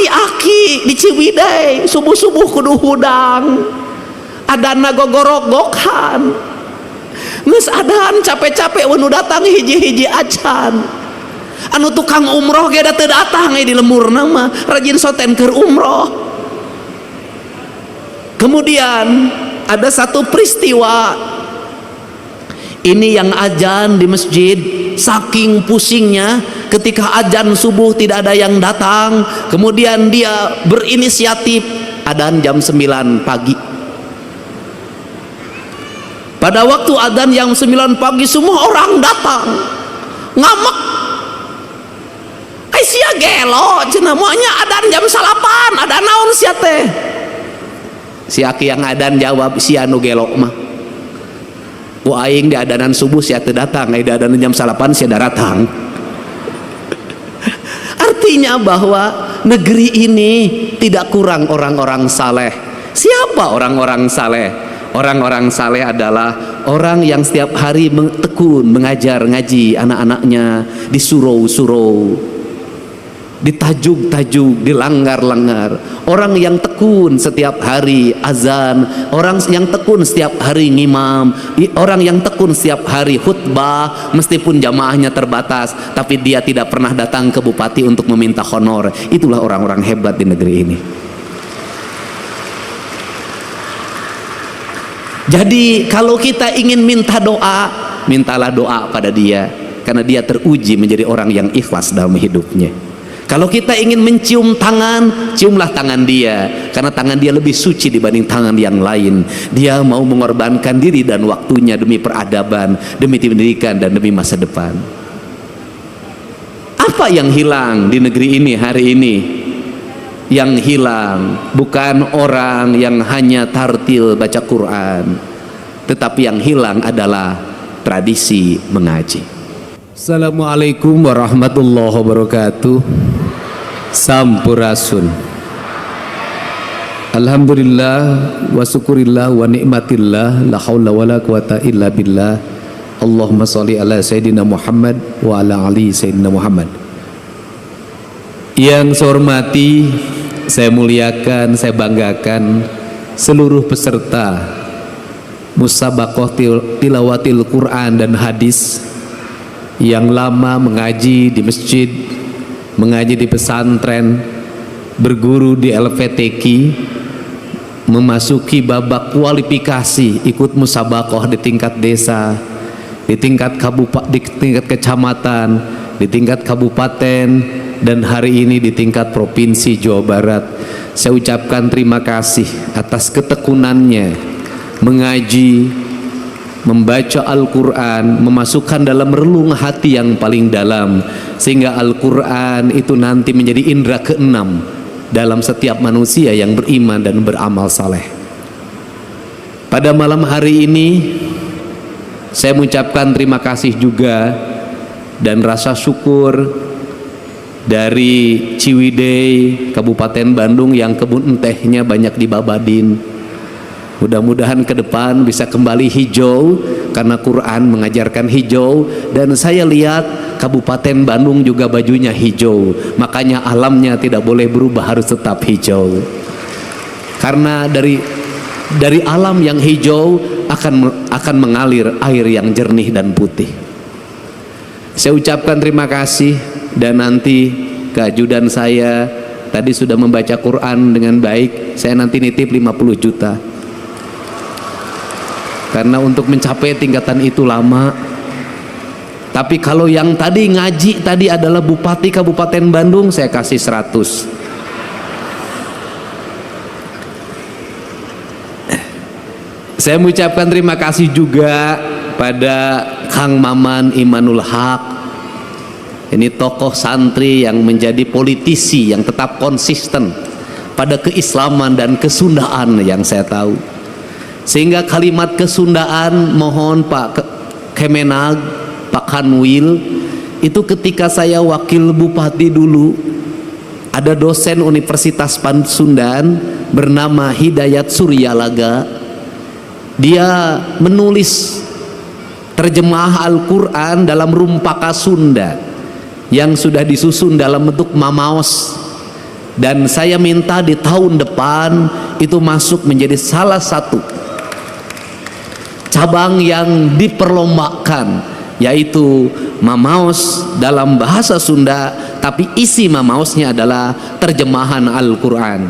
aki-aki di Ciwidey subuh-subuh kudu hudang, adana gogorok-gokan, geus adan capek-capek wanu datang hiji-hiji acan. Anu tukang umroh ge da teu datang di lemurna mah rajin soten keur umroh. Kemudian ada satu peristiwa ini yang azan di masjid, saking pusingnya ketika azan subuh tidak ada yang datang, kemudian dia berinisiatif adzan jam 9 pagi. Pada waktu adzan jam 9 pagi semua orang datang ngamek, sia gelo cenah moanya adzan jam 8, ada naon sia teh. Si aki yang adzan jawab, si anu gelo mah ku aing di adanan subuh sia teu datang, di adanan jam 8 sia datang. Artinya bahwa negeri ini tidak kurang orang-orang saleh. Siapa orang-orang saleh? Orang-orang saleh adalah orang yang setiap hari tekun mengajar ngaji anak-anaknya di surau-surau, ditajuk-tajuk, dilanggar-langgar. Orang yang tekun setiap hari azan, orang yang tekun setiap hari ngimam, orang yang tekun setiap hari khutbah meskipun jamaahnya terbatas, tapi dia tidak pernah datang ke bupati untuk meminta honor. Itulah orang-orang hebat di negeri ini. Jadi kalau kita ingin minta doa, mintalah doa pada dia, karena dia teruji menjadi orang yang ikhlas dalam hidupnya. Kalau kita ingin mencium tangan, ciumlah tangan dia, karena tangan dia lebih suci dibanding tangan yang lain. Dia mau mengorbankan diri dan waktunya demi peradaban, demi pendidikan, dan demi masa depan. Apa yang hilang di negeri ini hari ini? Yang hilang bukan orang yang hanya tartil baca Quran, tetapi yang hilang adalah tradisi mengaji. Assalamualaikum warahmatullahi wabarakatuh. Sampurasun. Alhamdulillah wa syukurillah wa nikmatillah, la haula wala quwata illa billah. Allahumma sholli ala sayyidina Muhammad wa ala ali sayyidina Muhammad. Yang saya hormati, saya muliakan, saya banggakan seluruh peserta musabaqah tilawatil Quran dan hadis yang lama mengaji di masjid, mengaji di pesantren, berguru di LVTQ, memasuki babak kualifikasi ikut musabaqah di tingkat desa, di tingkat kabupaten, di tingkat kecamatan, di tingkat kabupaten, dan hari ini di tingkat provinsi Jawa Barat. Saya ucapkan terima kasih atas ketekunannya mengaji, membaca Al-Quran, memasukkan dalam relung hati yang paling dalam, sehingga Al-Quran itu nanti menjadi indera keenam dalam setiap manusia yang beriman dan beramal saleh. Pada malam hari ini saya mengucapkan terima kasih juga dan rasa syukur dari Ciwidey, Kabupaten Bandung yang kebun entehnya banyak dibabadin. Mudah-mudahan ke depan bisa kembali hijau, karena Quran mengajarkan hijau. Dan saya lihat Kabupaten Bandung juga bajunya hijau, makanya alamnya tidak boleh berubah, harus tetap hijau. Karena dari alam yang hijau akan mengalir air yang jernih dan putih. Saya ucapkan terima kasih, dan nanti keajudan saya tadi sudah membaca Quran dengan baik. Saya nanti nitip 50 juta, karena untuk mencapai tingkatan itu lama. Tapi kalau yang tadi ngaji tadi adalah Bupati Kabupaten Bandung, saya kasih 100. Saya mengucapkan terima kasih juga pada Kang Maman Imanul Haq. Ini tokoh santri yang menjadi politisi yang tetap konsisten pada keislaman dan kesundaan yang saya tahu. Sehingga kalimat kesundaan, mohon Pak Kemenag, Pak Kanwil, itu ketika saya wakil bupati dulu, ada dosen Universitas Pasundan bernama Hidayat Suryalaga. Dia menulis terjemah Al-Quran dalam rumpaka Sunda yang sudah disusun dalam bentuk mamaos. Dan saya minta di tahun depan itu masuk menjadi salah satu cabang yang diperlombakan, yaitu mamaos dalam bahasa Sunda, tapi isi mamaosnya adalah terjemahan Al-Quran.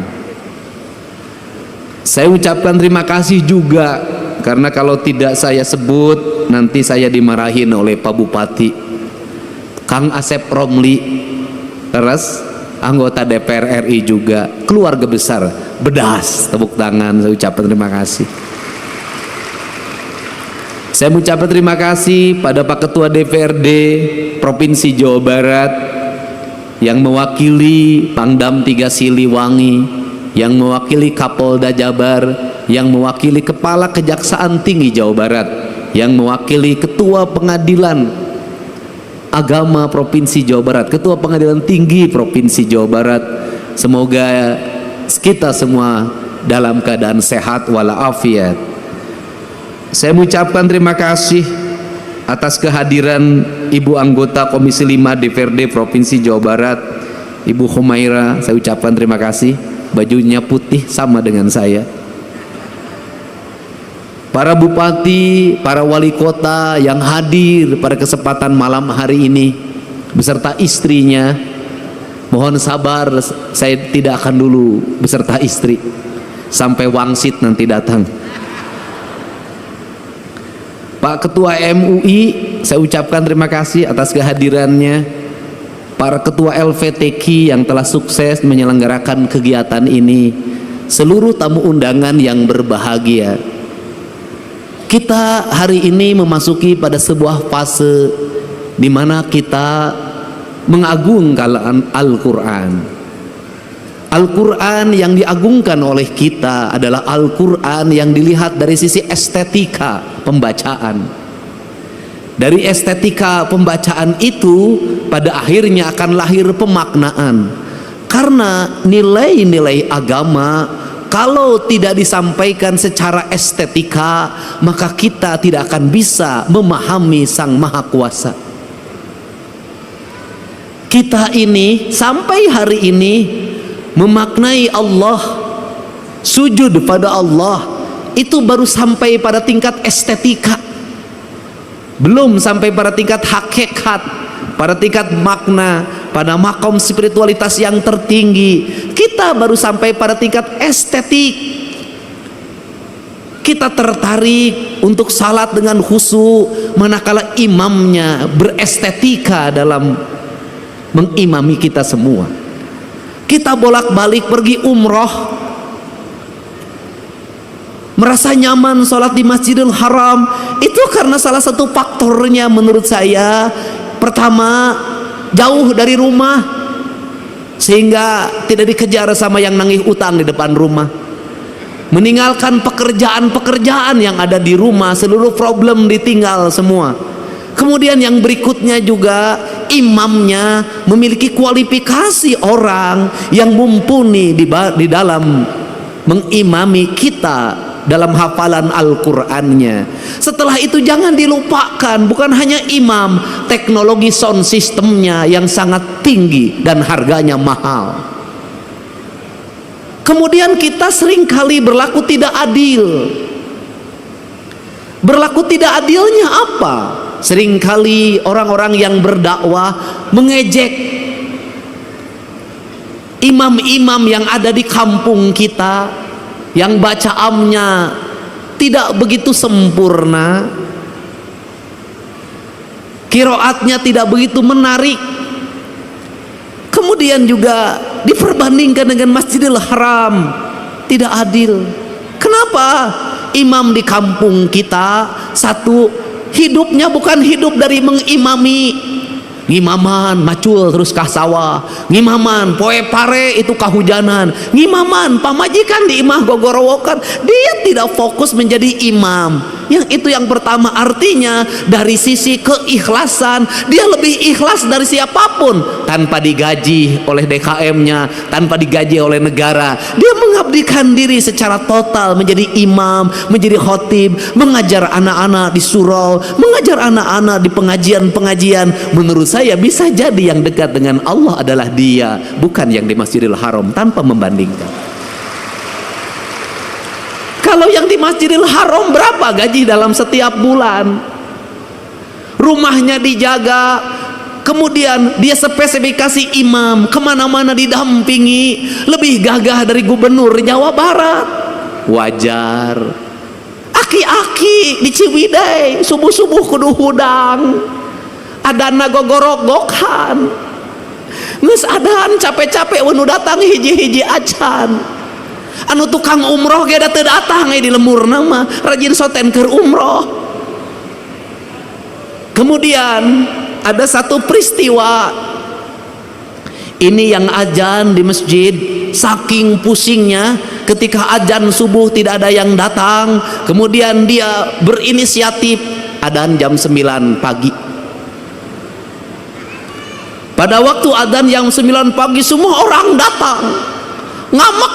Saya ucapkan terima kasih juga, karena kalau tidak saya sebut nanti saya dimarahin oleh Pak Bupati, Kang Asep Romli, terus anggota DPR RI juga, keluarga besar Bedas, tepuk tangan, saya ucapkan terima kasih. Saya mengucapkan terima kasih pada Pak Ketua DPRD Provinsi Jawa Barat yang mewakili Pangdam 3 Siliwangi, yang mewakili Kapolda Jabar, yang mewakili Kepala Kejaksaan Tinggi Jawa Barat, yang mewakili Ketua Pengadilan Agama Provinsi Jawa Barat, Ketua Pengadilan Tinggi Provinsi Jawa Barat. Semoga kita semua dalam keadaan sehat walafiat. Saya mengucapkan terima kasih atas kehadiran Ibu anggota Komisi 5 DPRD Provinsi Jawa Barat, Ibu Humaira. Saya ucapkan terima kasih, bajunya putih sama dengan saya. Para bupati, para wali kota yang hadir pada kesempatan malam hari ini beserta istrinya, mohon sabar, saya tidak akan dulu beserta istri sampai wangsit nanti datang. Pak Ketua MUI, saya ucapkan terima kasih atas kehadirannya. Para ketua LVTQ yang telah sukses menyelenggarakan kegiatan ini, seluruh tamu undangan yang berbahagia. Kita hari ini memasuki pada sebuah fase di mana kita mengagungkan Al-Quran. Al-Quran yang diagungkan oleh kita adalah Al-Quran yang dilihat dari sisi estetika pembacaan. Dari estetika pembacaan itu pada akhirnya akan lahir pemaknaan. Karena nilai-nilai agama kalau tidak disampaikan secara estetika, maka kita tidak akan bisa memahami Sang Maha Kuasa. Kita ini sampai hari ini memaknai Allah, sujud pada Allah, itu baru sampai pada tingkat estetika, belum sampai pada tingkat hakikat, pada tingkat makna, pada makom spiritualitas yang tertinggi. Kita baru sampai pada tingkat estetik. Kita tertarik untuk salat dengan khusyuk manakala imamnya berestetika dalam mengimami kita semua. Kita bolak-balik pergi umroh, merasa nyaman sholat di Masjidil Haram, itu karena salah satu faktornya menurut saya, pertama jauh dari rumah sehingga tidak dikejar sama yang nagih utang di depan rumah, meninggalkan pekerjaan-pekerjaan yang ada di rumah, seluruh problem ditinggal semua. Kemudian yang berikutnya juga imamnya memiliki kualifikasi orang yang mumpuni di dalam mengimami kita dalam hafalan Al-Qur'annya. Setelah itu jangan dilupakan, bukan hanya imam, teknologi sound systemnya yang sangat tinggi dan harganya mahal. Kemudian kita seringkali berlaku tidak adil. Berlaku tidak adilnya apa? Seringkali orang-orang yang berdakwah mengejek imam-imam yang ada di kampung kita, yang bacaannya tidak begitu sempurna, qiraatnya tidak begitu menarik. Kemudian juga diperbandingkan dengan Masjidil Haram, tidak adil. Kenapa? Imam di kampung kita, satu, hidupnya bukan hidup dari mengimami, ngimaman macul terus kah sawah, ngimaman poe pare itu kahujanan, ngimaman pamajikan di imah gogorowokan. Dia tidak fokus menjadi imam. Yang itu yang pertama, artinya dari sisi keikhlasan dia lebih ikhlas dari siapapun, tanpa digaji oleh DKM-nya, tanpa digaji oleh negara. Dia mengabdikan diri secara total menjadi imam, menjadi khotib, mengajar anak-anak di surau, mengajar anak-anak di pengajian-pengajian. Menurut saya bisa jadi yang dekat dengan Allah adalah dia, bukan yang di Masjidil Haram, tanpa membandingkan. Kalau yang di Masjidil Haram berapa gaji dalam setiap bulan? Rumahnya dijaga, kemudian dia spesifikasi imam, kemana-mana didampingi, lebih gagah dari gubernur Jawa Barat. Wajar. Aki-aki di Ciwidey subuh-subuh kudu hudang, adana gogorok-gokan, nges adan capek-capek wenu datang hiji-hiji acan. Anu tukang umroh ge datang di lemur nama rajin soten keur umroh. Kemudian ada satu peristiwa ini yang azan di masjid, saking pusingnya ketika azan subuh tidak ada yang datang, kemudian dia berinisiatif adzan jam 9 pagi. Pada waktu adzan jam 9 pagi semua orang datang, ngamek.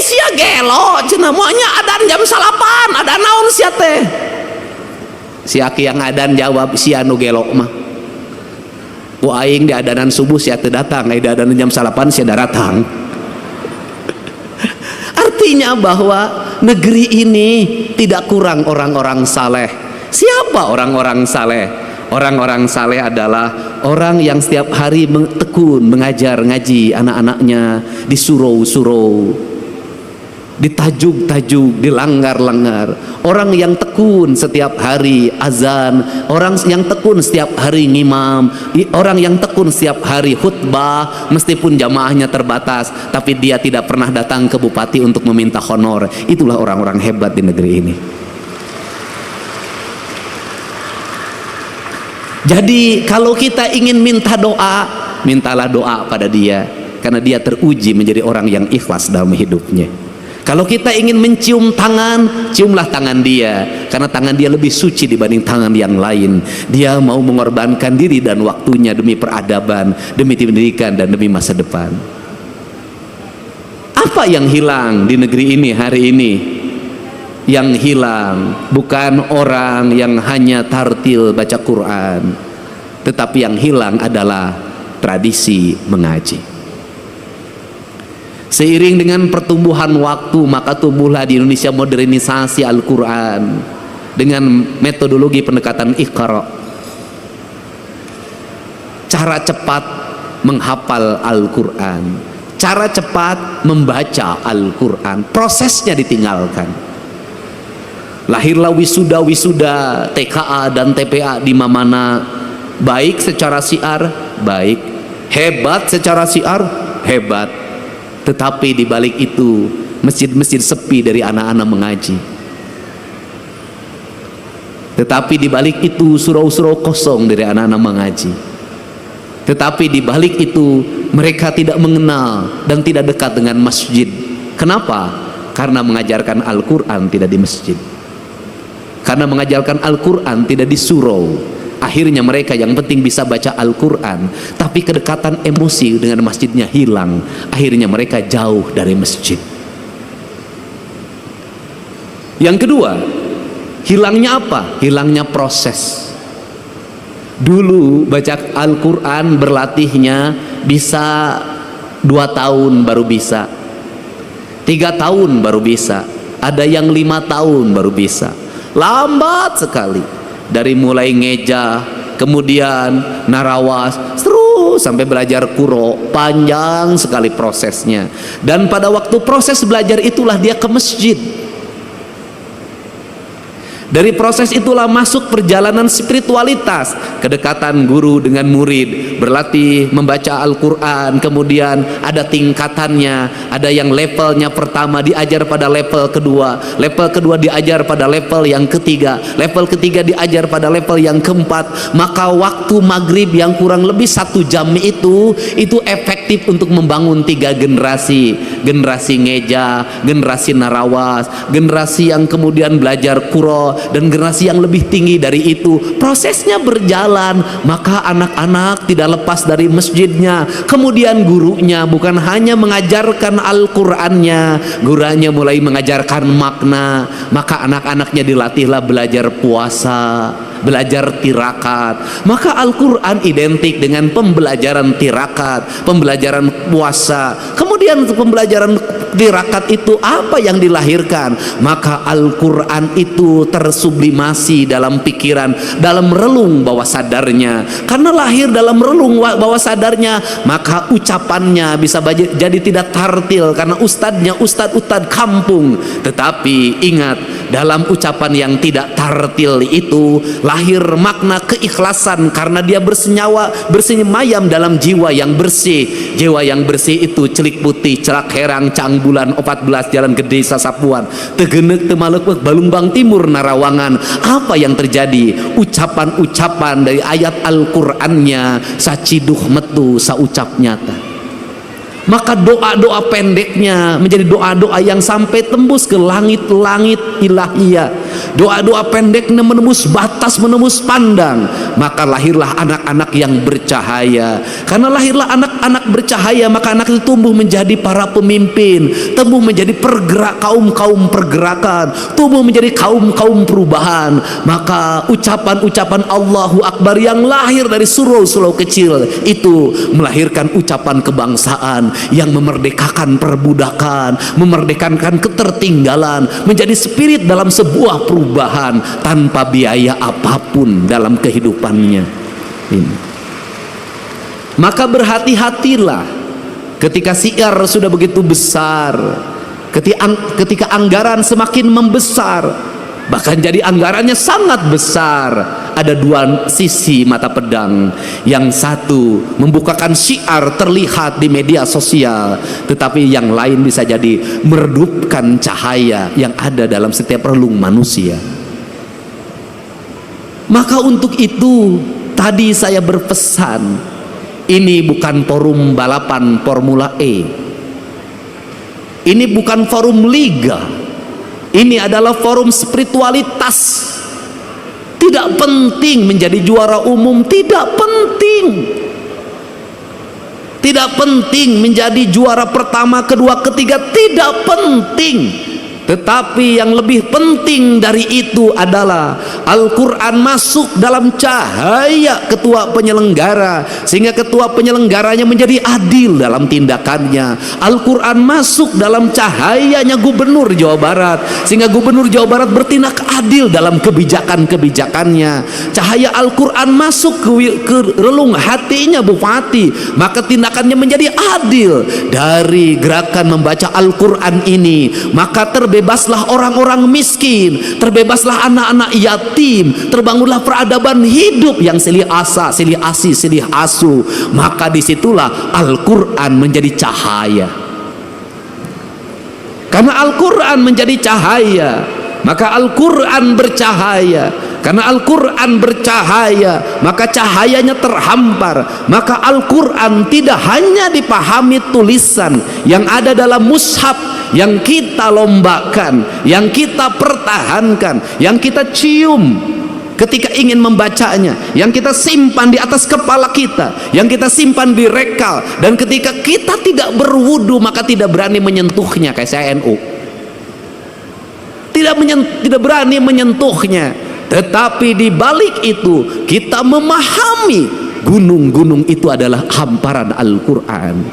Sia gelo cenah moanya adan jam 8, ada naon sia teh. Si aki yang adan jawab, sia nu gelo mah. Ku aing di adanan subuh sia teu datang, di adanan jam 8 sia datang. Artinya bahwa negeri ini tidak kurang orang-orang saleh. Siapa orang-orang saleh? Orang-orang saleh adalah orang yang setiap hari tekun mengajar ngaji anak-anaknya di surau-surau, ditajuk-tajuk, dilanggar-langgar. Orang yang tekun setiap hari azan, orang yang tekun setiap hari ngimam, orang yang tekun setiap hari khutbah meskipun jamaahnya terbatas, tapi dia tidak pernah datang ke bupati untuk meminta honor. Itulah orang-orang hebat di negeri ini. Jadi kalau kita ingin minta doa, mintalah doa pada dia, karena dia teruji menjadi orang yang ikhlas dalam hidupnya. Kalau kita ingin mencium tangan, ciumlah tangan dia, karena tangan dia lebih suci dibanding tangan yang lain. Dia mau mengorbankan diri dan waktunya demi peradaban, demi pendidikan, dan demi masa depan. Apa yang hilang di negeri ini hari ini? Yang hilang bukan orang yang hanya tartil baca Quran, tetapi yang hilang adalah tradisi mengaji. Seiring dengan pertumbuhan waktu, maka tumbuhlah di Indonesia modernisasi Al-Quran dengan metodologi pendekatan Iqra. Cara cepat menghafal Al-Quran, cara cepat membaca Al-Quran, prosesnya ditinggalkan. Lahirlah wisuda-wisuda TKA dan TPA di mana baik secara syiar, baik, hebat secara syiar, hebat. Tetapi di balik itu masjid-masjid sepi dari anak-anak mengaji. Tetapi di balik itu surau-surau kosong dari anak-anak mengaji. Tetapi di balik itu mereka tidak mengenal dan tidak dekat dengan masjid. Kenapa? Karena mengajarkan Al-Quran tidak di masjid. Karena mengajarkan Al-Quran tidak di surau. Akhirnya mereka yang penting bisa baca Al-Quran, tapi kedekatan emosi dengan masjidnya hilang. Akhirnya mereka jauh dari masjid. Yang kedua, hilangnya apa? Hilangnya proses. Dulu baca Al-Quran berlatihnya bisa 2 tahun baru bisa, 3 tahun baru bisa, ada yang 5 tahun baru bisa. Lambat sekali. Dari mulai ngeja, kemudian narawas, terus sampai belajar kuro, panjang sekali prosesnya. Dan pada waktu proses belajar itulah dia ke masjid. Dari proses itulah masuk perjalanan spiritualitas, kedekatan guru dengan murid, berlatih membaca Al-Quran, kemudian ada tingkatannya, ada yang levelnya pertama diajar pada level kedua diajar pada level yang ketiga, level ketiga diajar pada level yang keempat. Maka waktu maghrib yang kurang lebih 1 jam itu efek efektif untuk membangun 3 generasi, generasi ngeja, generasi narawas, generasi yang kemudian belajar Qur'an, dan generasi yang lebih tinggi dari itu. Prosesnya berjalan, maka anak-anak tidak lepas dari masjidnya, kemudian gurunya bukan hanya mengajarkan Al-Qur'annya, gurunya mulai mengajarkan makna, maka anak-anaknya dilatihlah belajar puasa, belajar tirakat. Maka Al-Quran identik dengan pembelajaran tirakat, pembelajaran puasa. Kemudian pembelajaran tirakat itu apa yang dilahirkan? Maka Al-Quran itu tersublimasi dalam pikiran, dalam relung bawah sadarnya. Karena lahir dalam relung bawah sadarnya, maka ucapannya bisa jadi tidak tartil karena ustadznya ustadz kampung. Tetapi ingat, dalam ucapan yang tidak tartil itu lahir makna keikhlasan, karena dia bersenyamayam dalam jiwa yang bersih. Jiwa yang bersih itu celik putih, celak herang, cang bulan 14 Jalan Gede Sasapuan, tegenek temalek Balumbang Timur Narawangan. Apa yang terjadi? Ucapan-ucapan dari ayat Al-Qur'annya saciduh metu saucap nyata. Maka doa-doa pendeknya menjadi doa-doa yang sampai tembus ke langit-langit ilahiyah. Doa-doa pendeknya menembus batas, menembus pandang. Maka lahirlah anak-anak yang bercahaya. Karena lahirlah anak-anak bercahaya, maka anak itu tumbuh menjadi para pemimpin, tumbuh menjadi kaum-kaum pergerakan, tumbuh menjadi kaum-kaum perubahan. Maka ucapan-ucapan Allahu Akbar yang lahir dari surau-surau kecil itu melahirkan ucapan kebangsaan yang memerdekakan perbudakan, memerdekakan ketertinggalan, menjadi spirit dalam sebuah perubahan tanpa biaya apapun dalam kehidupannya ini. Maka berhati-hatilah ketika syiar sudah begitu besar, ketika anggaran semakin membesar, bahkan jadi anggarannya sangat besar. Ada 2 sisi mata pedang. Yang satu membukakan syiar terlihat di media sosial, tetapi yang lain bisa jadi meredupkan cahaya yang ada dalam setiap relung manusia. Maka untuk itu tadi saya berpesan, ini bukan forum balapan Formula E, ini bukan forum liga, ini adalah forum spiritualitas. Tidak penting menjadi juara umum, tidak penting. Tidak penting menjadi juara pertama, kedua, ketiga, tidak penting. Tetapi yang lebih penting dari itu adalah Al-Quran masuk dalam cahaya ketua penyelenggara, sehingga ketua penyelenggaranya menjadi adil dalam tindakannya. Al-Quran masuk dalam cahayanya Gubernur Jawa Barat, sehingga Gubernur Jawa Barat bertindak adil dalam kebijakan-kebijakannya. Cahaya Al-Quran masuk ke relung hatinya Bupati, maka tindakannya menjadi adil. Dari gerakan membaca Al-Quran ini, maka terbebaslah orang-orang miskin, terbebaslah anak-anak yatim, terbangunlah peradaban hidup yang silih asa, silih asi, silih asu. Maka disitulah Al-Quran menjadi cahaya. Karena Al-Quran menjadi cahaya, maka Al-Quran bercahaya. Karena Al-Quran bercahaya, maka cahayanya terhampar. Maka Al-Quran tidak hanya dipahami tulisan yang ada dalam mushaf, yang kita lombakan, yang kita pertahankan, yang kita cium ketika ingin membacanya, yang kita simpan di atas kepala kita, yang kita simpan di rekal, dan ketika kita tidak berwudu maka tidak berani menyentuhnya. Kayak saya NU, tidak berani menyentuhnya. Tetapi di balik itu kita memahami gunung-gunung itu adalah hamparan Al-Quran,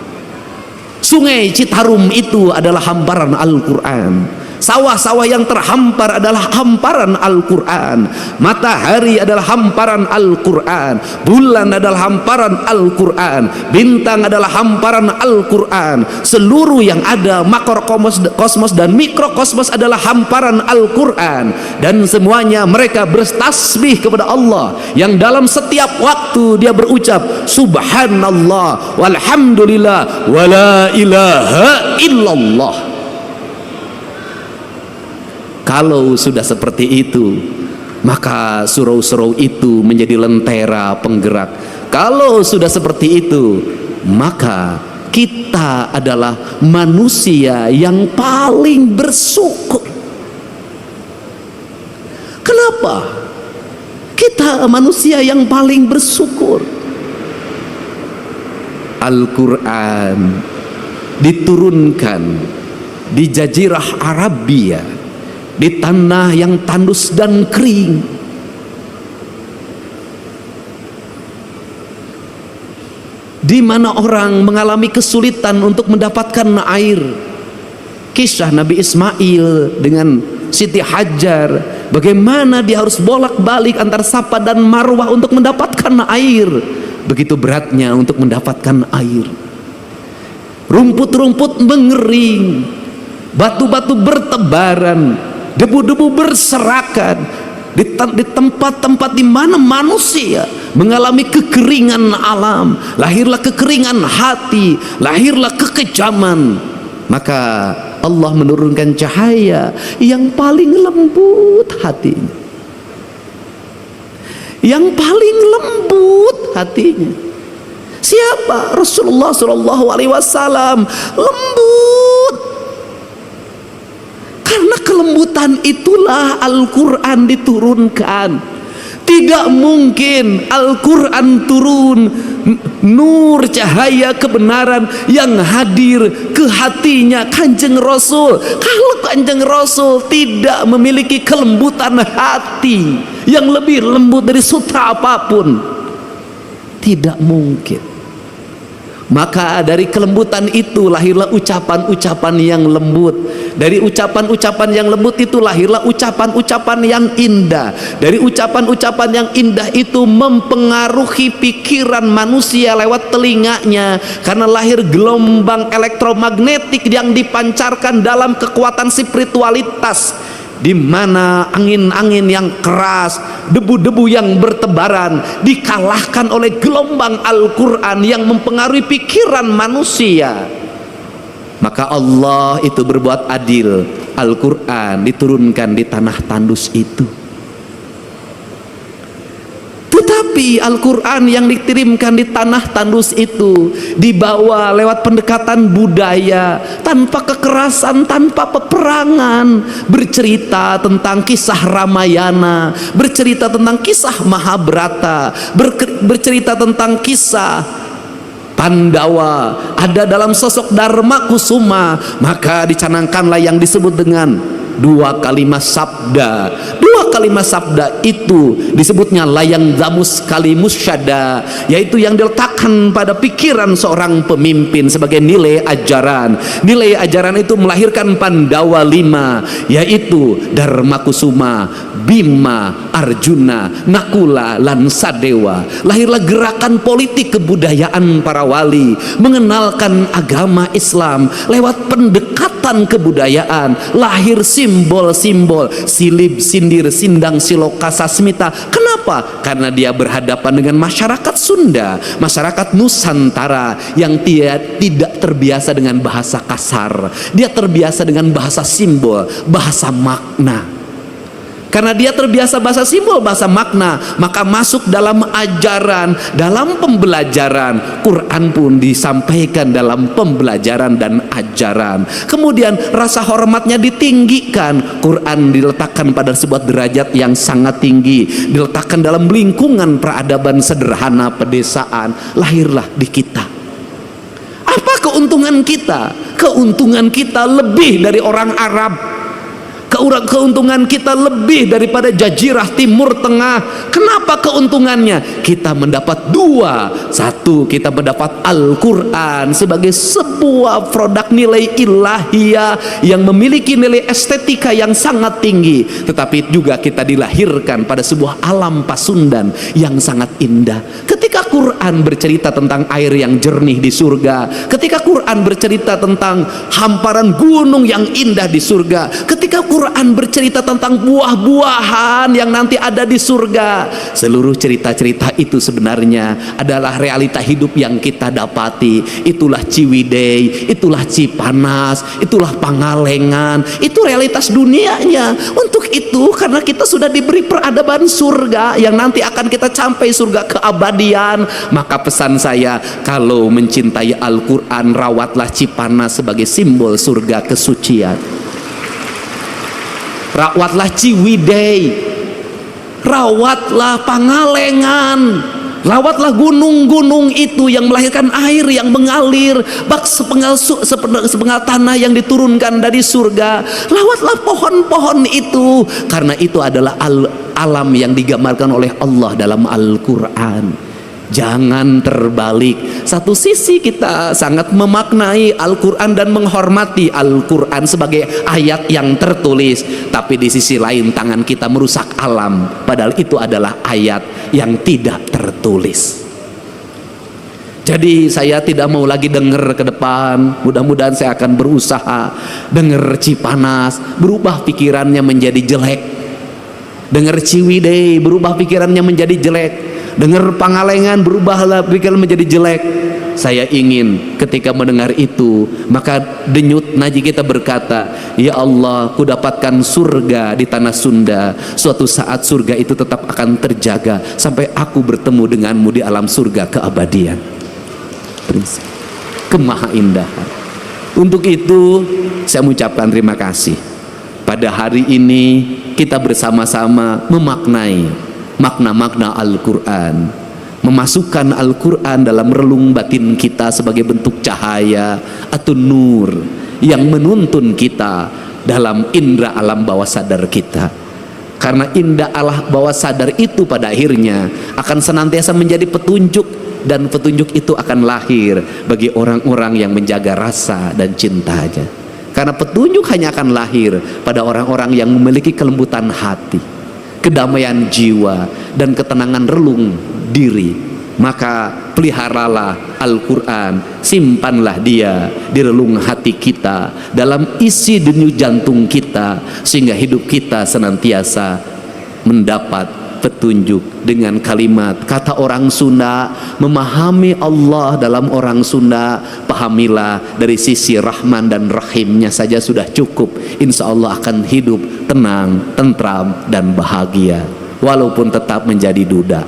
sungai Citarum itu adalah hamparan Al-Quran, sawah-sawah yang terhampar adalah hamparan Al-Quran, matahari adalah hamparan Al-Quran, bulan adalah hamparan Al-Quran, bintang adalah hamparan Al-Quran, seluruh yang ada makrokosmos dan mikrokosmos adalah hamparan Al-Quran. Dan semuanya mereka bertasbih kepada Allah, yang dalam setiap waktu dia berucap subhanallah walhamdulillah wala ilaha illallah. Kalau sudah seperti itu, maka surau-surau itu menjadi lentera penggerak. Kalau sudah seperti itu, maka kita adalah manusia yang paling bersyukur. Kenapa? Kita manusia yang paling bersyukur. Al-Quran diturunkan di Jazirah Arabia, di tanah yang tandus dan kering. Di mana orang mengalami kesulitan untuk mendapatkan air. Kisah Nabi Ismail dengan Siti Hajar, bagaimana dia harus bolak-balik antar Safa dan Marwah untuk mendapatkan air. Begitu beratnya untuk mendapatkan air. Rumput-rumput mengering, batu-batu bertebaran, debu-debu berserakan. Di tempat-tempat di mana manusia mengalami kekeringan alam, lahirlah kekeringan hati, lahirlah kekejaman. Maka Allah menurunkan cahaya yang paling lembut hatinya, yang paling lembut hatinya. Siapa? Rasulullah SAW. Lembut. Karena kelembutan itulah Al-Quran diturunkan. Tidak mungkin Al-Quran turun, nur cahaya kebenaran yang hadir ke hatinya Kanjeng Rasul, kalau Kanjeng Rasul tidak memiliki kelembutan hati yang lebih lembut dari sutra apapun. Tidak mungkin. Maka dari kelembutan itu lahirlah ucapan-ucapan yang lembut. Dari ucapan-ucapan yang lembut itu lahirlah ucapan-ucapan yang indah. Dari ucapan-ucapan yang indah itu mempengaruhi pikiran manusia lewat telinganya, karena lahir gelombang elektromagnetik yang dipancarkan dalam kekuatan spiritualitas, di mana angin-angin yang keras, debu-debu yang bertebaran dikalahkan oleh gelombang Al-Quran yang mempengaruhi pikiran manusia. Maka Allah itu berbuat adil. Al-Quran diturunkan di tanah tandus itu. Tetapi Al-Quran yang dikirimkan di tanah tandus itu dibawa lewat pendekatan budaya, tanpa kekerasan, tanpa peperangan, bercerita tentang kisah Ramayana, bercerita tentang kisah Mahabharata, bercerita tentang kisah Pandawa, ada dalam sosok Dharma Kusuma. Maka dicanangkanlah yang disebut dengan dua kalimat sabda. Dua kalimat sabda itu disebutnya layang damus kalimus syada, yaitu yang diletakkan pada pikiran seorang pemimpin sebagai nilai ajaran. Nilai ajaran itu melahirkan Pandawa 5, yaitu Dharma Kusuma, Bima, Arjuna, Nakula, lan Sadewa. Lahirlah gerakan politik kebudayaan para wali, mengenalkan agama Islam lewat pendekatan kebudayaan. Lahir simbol-simbol silib, sindir, sindang, siloka, sasmita. Kenapa? Karena dia berhadapan dengan masyarakat Sunda, masyarakat Nusantara yang tidak terbiasa dengan bahasa kasar. Dia terbiasa dengan bahasa simbol, bahasa makna. Karena dia terbiasa bahasa simbol, bahasa makna, maka masuk dalam ajaran, dalam pembelajaran. Quran pun disampaikan dalam pembelajaran dan ajaran. Kemudian rasa hormatnya ditinggikan. Quran diletakkan pada sebuah derajat yang sangat tinggi, diletakkan dalam lingkungan peradaban sederhana pedesaan. Lahirlah di kita. Apa keuntungan kita? Keuntungan kita lebih dari orang Arab. Keuntungan kita lebih daripada jazirah Timur Tengah. Kenapa keuntungannya? Kita mendapat dua. Satu, kita mendapat Al-Quran sebagai sebuah produk nilai ilahiyah yang memiliki nilai estetika yang sangat tinggi. Tetapi juga kita dilahirkan pada sebuah alam pasundan yang sangat indah. Ketika Quran bercerita tentang air yang jernih di surga, ketika Quran bercerita tentang hamparan gunung yang indah di surga, ketika Quran Quran bercerita tentang buah-buahan yang nanti ada di surga. Seluruh cerita-cerita itu sebenarnya adalah realita hidup yang kita dapati. Itulah Ciwidey, itulah Cipanas, itulah Pangalengan. Itu realitas dunianya. Untuk itu, karena kita sudah diberi peradaban surga yang nanti akan kita sampai surga keabadian, maka pesan saya, kalau mencintai Al-Quran, rawatlah Cipanas sebagai simbol surga kesucian. Rawatlah Ciwidey, rawatlah Pangalengan, rawatlah gunung-gunung itu yang melahirkan air yang mengalir, bak sepenggal tanah yang diturunkan dari surga. Rawatlah pohon-pohon itu, karena itu adalah alam yang digambarkan oleh Allah dalam Al-Quran. Jangan terbalik. Satu sisi kita sangat memaknai Al-Quran dan menghormati Al-Quran sebagai ayat yang tertulis, tapi di sisi lain tangan kita merusak alam, padahal itu adalah ayat yang tidak tertulis. Jadi saya tidak mau lagi dengar ke depan. Mudah-mudahan saya akan berusaha dengar Cipanas, berubah pikirannya menjadi jelek. Dengar Ciwidey, berubah pikirannya menjadi jelek. Dengar Pangalengan, berubahlah pikiran menjadi jelek. Saya ingin ketika mendengar itu, maka denyut nadi kita berkata, ya Allah, ku dapatkan surga di tanah Sunda. Suatu saat surga itu tetap akan terjaga sampai aku bertemu denganmu di alam surga keabadian. Prinsip kemahaindahan. Untuk itu saya mengucapkan terima kasih. Pada hari ini kita bersama-sama memaknai makna-makna Al-Quran, memasukkan Al-Quran dalam relung batin kita sebagai bentuk cahaya atau nur yang menuntun kita dalam indera alam bawah sadar kita. Karena indera alam bawah sadar itu pada akhirnya akan senantiasa menjadi petunjuk, dan petunjuk itu akan lahir bagi orang-orang yang menjaga rasa dan cintanya. Karena petunjuk hanya akan lahir pada orang-orang yang memiliki kelembutan hati, kedamaian jiwa, dan ketenangan relung diri. Maka peliharalah Al-Quran, simpanlah dia di relung hati kita, dalam isi denyut jantung kita, sehingga hidup kita senantiasa mendapat petunjuk. Dengan kalimat kata orang Sunda, memahami Allah dalam orang Sunda, pahamilah dari sisi Rahman dan Rahimnya saja sudah cukup. Insya Allah akan hidup tenang, tentram, dan bahagia, walaupun tetap menjadi duda.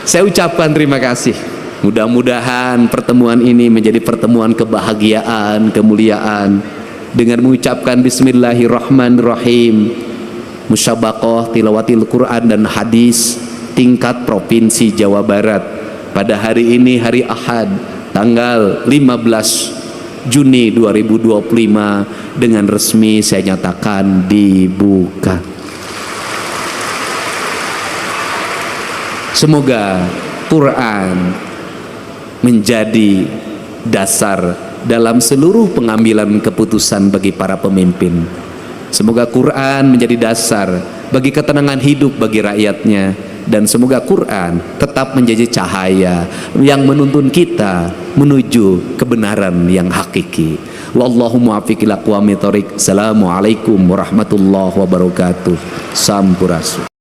Saya ucapkan terima kasih. Mudah-mudahan pertemuan ini menjadi pertemuan kebahagiaan, kemuliaan. Dengan mengucapkan Bismillahirrahmanirrahim, musyabaqah tilawatil Quran dan hadis tingkat Provinsi Jawa Barat pada hari ini, hari Ahad, tanggal 15 Juni 2025, dengan resmi saya nyatakan dibuka. Semoga Quran menjadi dasar dalam seluruh pengambilan keputusan bagi para pemimpin. Semoga Quran menjadi dasar bagi ketenangan hidup bagi rakyatnya, dan semoga Quran tetap menjadi cahaya yang menuntun kita menuju kebenaran yang hakiki. Wallahu muwaffiq ila aqwamit thoriq. Assalamualaikum warahmatullahi wabarakatuh. Sampurasun.